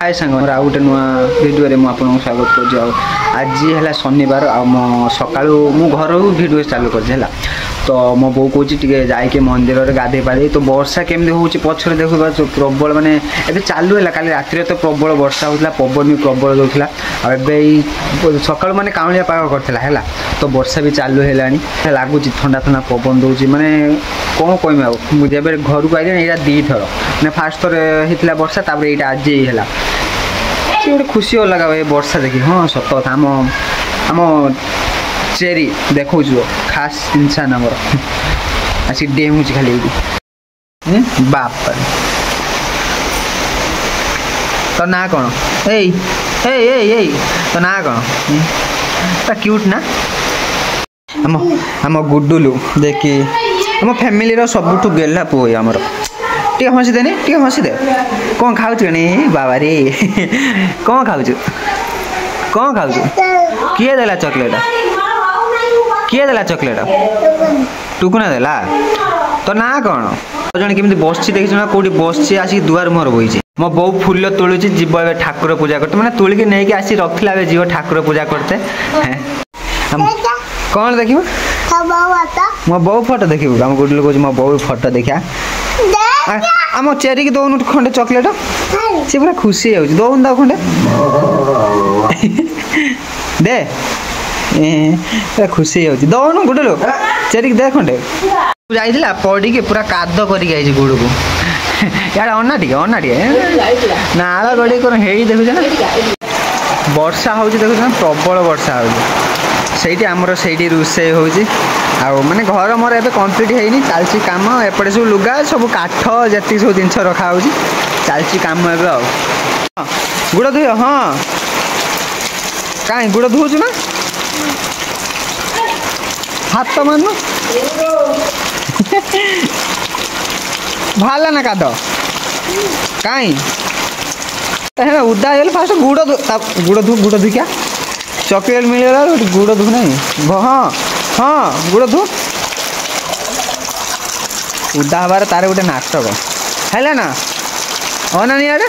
हाय सांग आउ गोटे नुआ भिडियो में आपको स्वागत कर आज है शनिवार सका मु घर भिडियो चालू कर तो मो बो कौच जाके मंदिर में गाधे पाधे तो वर्षा केमती हूँ पछर देख प्रबल मानने ए चालू है काली रात तो प्रबल वर्षा होता पवन भी प्रबल दूसरा सका मानने काउलिया पाग करता तो वर्षा भी चालू है लगुच ठंडा ठंडा पवन दूसरी मानने कौन कहमी मुझे घर को आई यहाँ दी थर मैंने फास्ट थर होता वर्षा तापर यहाँ आज ही है गोटे खुशी हो लगा भाई वर्षा देखी हाँ सत कथा आम चेरी देखो खास इंसान आमर आसिक डेमुच खाली बाप तो ना कौन ए तो ना कौन क्यूट ना आम गुडुलु देखी आम फैमिली रो सबुठु गेला पुओ आमर टे हसी दे कौन खाऊ बाबा रे कौन खाऊ किए देला चॉकलेट किए देला चॉकलेट टुकुना देला तो ना कौन जन केमती बस देखी ना कौटी बस आसिक दुआर मोहर बही मो बो फूल तोलुची जीव ए ठाकुर पूजा करते मैंने तुलिकी नहीं कि आसी रखला जीव ठाकुर पूजा करते कौन देख मो बो फोटो देखू आम गुड लोग मो बो फोटो देखा आम चेरी की दौन खंडे चॉकलेट सी पूरा खुशी हो दौन दाव खंडे दे खुशी हो दौन गुड लोग चेरी की दे खंडे जाइला पड़ी के पूरा काद करके गुड़ को यार अन्ना टे नाला गड़ी कर देखुच ना वर्षा हो देखुच ना प्रबल वर्षा हो आमर से रोषे हो माने घर मोर एबे कंप्लीट है चलती काम एपटे सब लुगा सब काठ जी सब जिन रखा हो चलती काम एवं गुड़ धुए हाँ कहीं गुड़ धुचु ना हाथ तो मानु भाला ना काद कहीं उदा है फास्ट गुड़ धु क्या चॉकलेट मिलेगा गुड़ धु नहीं हाँ हाँ गुड़ धु उदा हबार तार गोटे नाटक है ना अना यार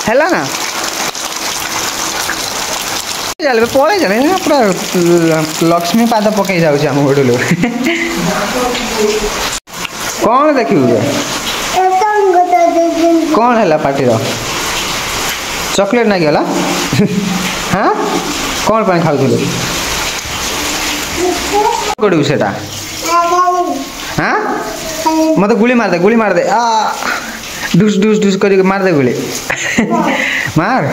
है ना चल पड़े चले पूरा लक्ष्मी पाद पकई जाऊँ आम गोटे लोग कौन देख कौन है पार्टी चॉकलेट ना गला हाँ कौन पानी खाऊ कड़ू से हाँ मत गुली मार दे डुस डुस डुस कर मार दे गुली मार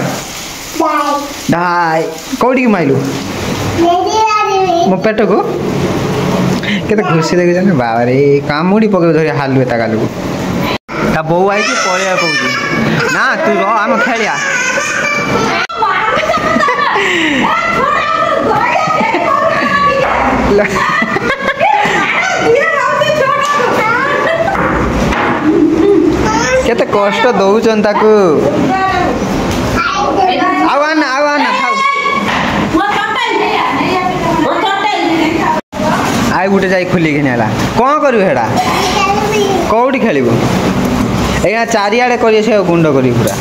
डाई कौटी माइलु मो पेट को केते खुशी देखी बाबा रे कामुड़ी पके धरी हालुए ता गालू ता बो आई पलिया कहू ना तू रह आम खेलिया केते कष्ट दौचन ताकू आना आई गुटे जाई खुली कि नेला कौन करू हेडा कौटी खेलबू एया चारियाडे करिए से गुंड करी पूरा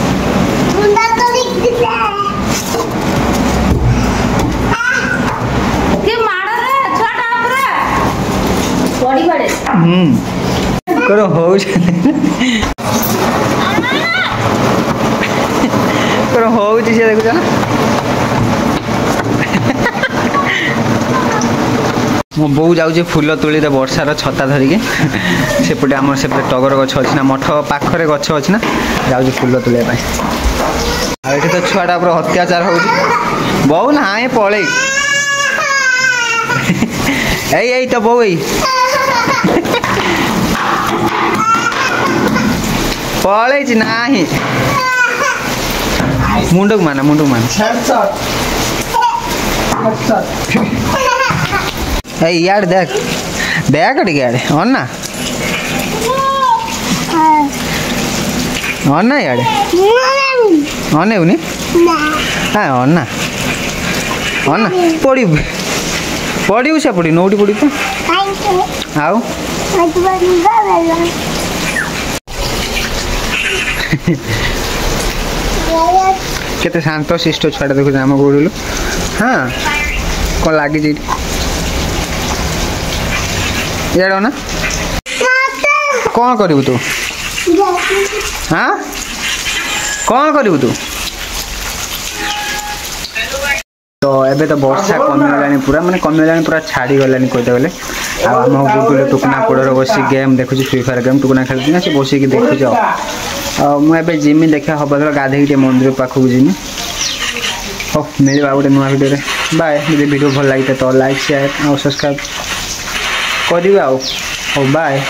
करो हो करो हो से देखुच ना मो बो जाऊे फूल तोली वर्षार छता धरिकी सेपटे आम सेपटे टगर गछ अच्छी ना मठ पाखरे गछ अच्छी ना जाऊे फूल तोलिया ये तो छुआटा पूरा अत्याचार हो बहु ना ये पड़े यही तो बहु पड़े ना मुंडक मान यार देख देख यार अन्ना अन्ना यार अनेउनी हाँ अन्ना अन्ना पड़ी पड़ू से पड़ी नौटी पड़ी तो आउ केते शांत शिष्ट छुआटा देखु आम गोड़ू हाँ कौन लगी इड़ ना कौन करू तू हाँ कौन करू तू तो एबे तो वर्षा कमिगलानी पूरा माने कमिगलानी पूरा छाड़ी गलानी कहते गले आम गुगुल टुकुना पोड़र बस गेम देखुची फ्री फायर गेम टुकुना खेलुची ना से बसिक देखुच मुझे जिमी देखा हम गाधे मंदिर पाखक जिमी हो मिले गोटे नुआ भिडियो बाय मुझे वीडियो भल लगी तो लाइक शेयर और सब्सक्राइब कर बाय।